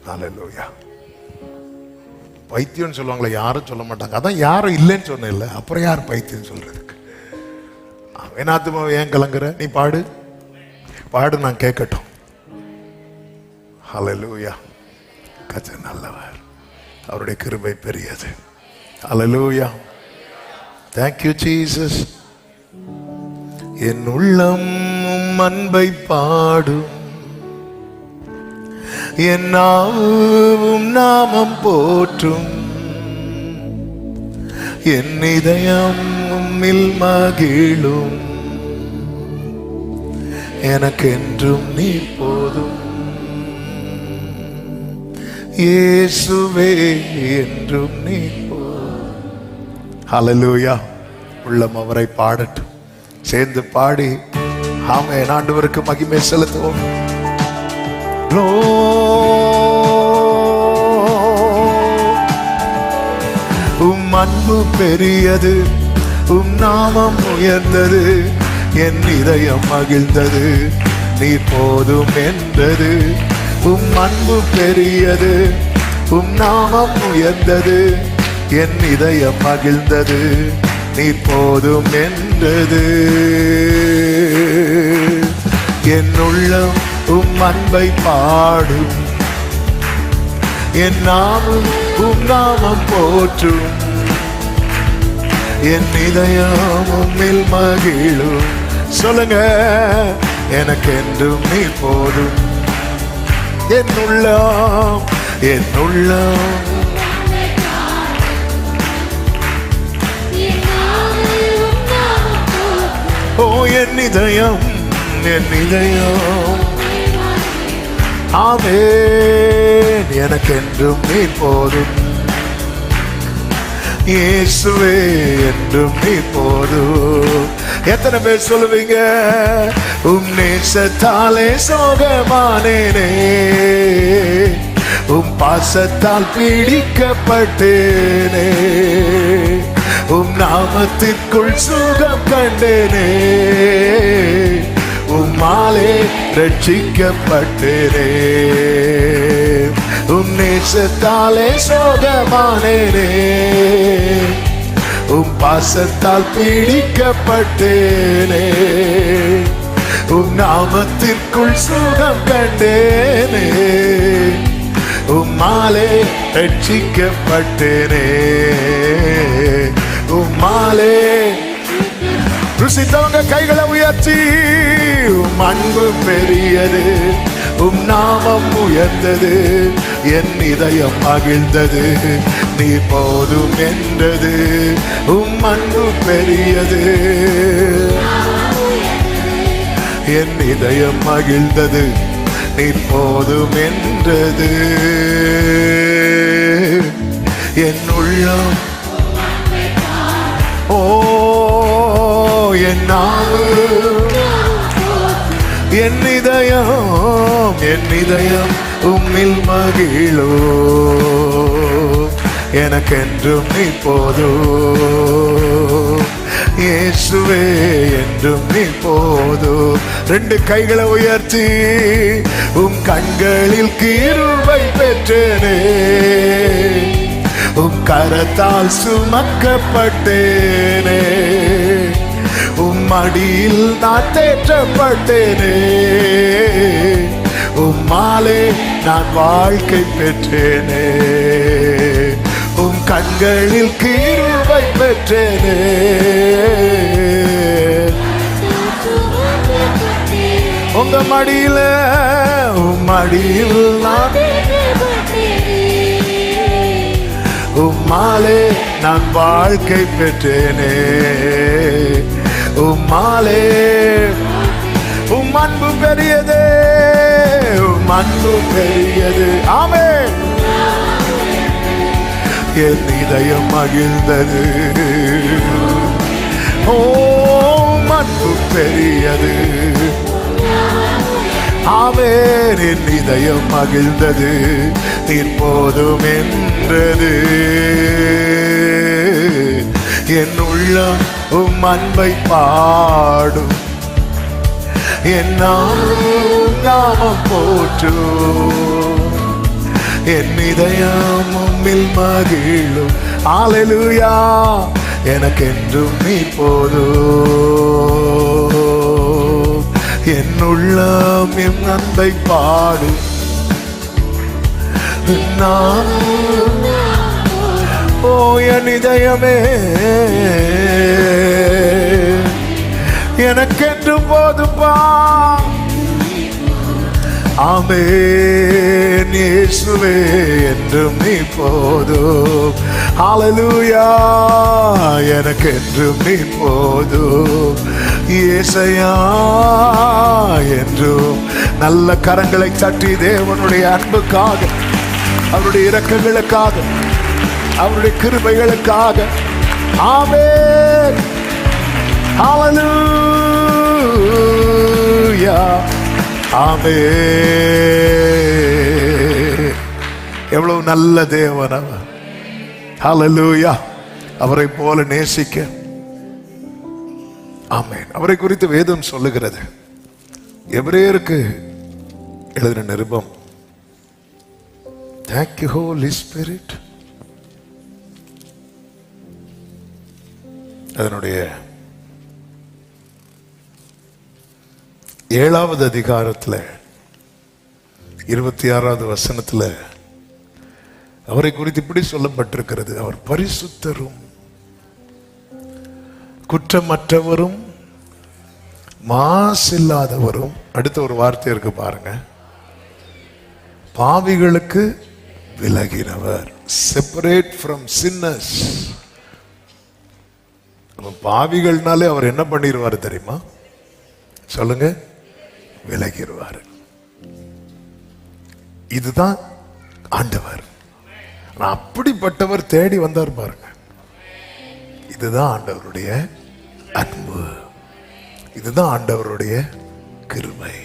ஹல்லேலூயா. பைத்தியம்னு சொல்லுவாங்களே, யாரும் சொல்ல மாட்டாங்க. அதான் யாரும் இல்லைன்னு சொன்ன இல்லை, அப்புறம் யார் பைத்தியம் சொல்றதுக்கு? வேணாத்துமாவை ஏன் கலங்குற? நீ பாடு பாடு, நான் கேட்கட்டும். ஹல்லேலூயா. கர்த்தர் நல்லவர், அவருடைய கிருபை பெரியது. ஹல்லேலூயா. Thank you Jesus. என் உள்ளம் உம் அன்பை பாடும், என் நாவும் நாமம் போற்றும், என் இதயம் உம்மில் மகிழும், எனக்கென்றும் நீ போதும். இயேசுவே என்றும் நீ போதும். ஹல்லேலூயா. உள்ளம் அவரை பாடட்டும். சேர்ந்து பாடி ஆமென், ஆண்டவருக்கு மகிமை செலுத்துவோம். உம் அன்பு பெரியது, உம் நாமம் உயர்ந்தது, என் இதயம் மகிழ்ந்தது, நீ போதும் என்றது. உம் அன்பு பெரியது, உம் நாமம் உயர்ந்தது, என் இதயம் மகிழ்ந்தது, நீ போதும் என்றது. என் உள்ளம் உம் அன்பை பாடும், என் நாமம் உம் நாமம் போற்றும், என் இதயம் உம்மில் மகிழும். சொல்லுங்க, எனக்கென்றும் நீ போதும். என் உள்ளம், என் உள்ளம், ஓ என் இதயம், என் இதயம், ஆமென், எனக்கென்றும் நீ போதும். இயேசுவே என்றும் நீ போதும். எத்தனை பேர் சொல்லுவீங்க? உம் நேசத்தாலே சோகமானேனே, உம் பாசத்தால் பீடிக்கப்பட்டேனே, உம் நாமத்திற்குள் சுகம் கண்டேனே, உம்மாலே ரட்சிக்கப்பட்டேனே. உம் நேசத்தாலே சோகமானேனே, உம் பாசத்தால் பீடிக்கப்பட்டேனே, உம் நாமத்திற்குள் சுகம் கண்டேனே, உம்மாலே ரட்சிக்கப்பட்டேனே, உம்மாலே. ருசித்தவங்க கைகளை உயர்த்தி, உம் அன்பு பெரியது, உம் நாமம் உயர்ந்தது, என் இதயம் மகிழ்ந்தது, நீ போதும் என்றது. உம் அன்பு பெரியது, என் இதயம் மகிழ்ந்தது, நீ போதும் என்றது. என் உள்ளம், ஓ என் நாவு, என் இதயம், என் இதயம் உம்மில் மகிழோ, எனக்கென்றும் நீ போதும். இயேசுவே என்றும் நீ போதும். ரெண்டு கைகளை உயர்த்தி, உம் கண்களில் கிருபை பெற்றேனே, உம் கரத்தால் சுமக்கப்பட்டேனே, உம் மடியில் நான் தேற்றப்பட்டேனே, உம்மாலே நான் வாழ்க்கை பெற்றேனே, உம் கண்களில் கிருபை பெற்றேனே, உங்க மடியில, உம் மடியில் நான், உம்மாலே நான் வாழ்க்கை பெற்றேனே, உம்மாலே. உம் அன்பு பெரியது, உம் அன்பு பெரியது, ஆமென், என் இதயம் மகிழ்ந்தது. ஓ உம் அன்பு பெரியது, ஆமென், என் இதயம் மகிழ்ந்தது, நீர் போதும் என்றது. என் உள்ளம் உம் அன்பை பாடும், என் நாமம் போற்றும், என் இதயம் உம்மில் மகிழும். ஹல்லேலூயா. எனக்கென்றும் நீ போதும். என் உள்ளம் என் அன்பை பாடு. ஓ என் இதயமே எனக்கென்று போதும்பா. ஆமென் இயேசுவே என்றும் நீ போதும். ஹல்லேலூயா. எனக்கென்றும் நீ போதும் இயேசையா என்றும். நல்ல கரங்களை தட்டி தேவனுடைய அன்புக்காக, அவருடைய இரக்கங்களுக்காக, அவருடைய கிருபைகளுக்காக ஆமென். ஹல்லேலூயா. ஆமென். எவ்வளவு நல்ல தேவன் அவர். ஹல்லேலூயா. அவரை போல நேசிக்க. ஆமென். அவரை குறித்து வேதம் சொல்லுகிறது. எபிரேயருக்கு எழுதின நிருபம். Thank you Holy Spirit. அதனுடைய 7வது அதிகாரத்தில் 26வது வசனத்தில் அவரை குறித்து இப்படி சொல்லப்பட்டிருக்கிறது. அவர் பரிசுத்தரும் குற்றமற்றவரும் மாசில்லாதவரும். அடுத்த ஒரு வார்த்தை இருக்கு பாருங்க. பாவிகளுக்கு விலகினவர். Separate from sinners. பாவிகள்னாலே அவர் என்ன பண்ணிடுவார் தெரியுமா? சொல்லுங்க. விலகிடுவார். இதுதான் ஆண்டவர். அப்படிப்பட்டவர் தேடி வந்தார் பாருங்க. இதுதான் ஆண்டவருடைய அன்பு. இதுதான் ஆண்டவருடைய கிருபை.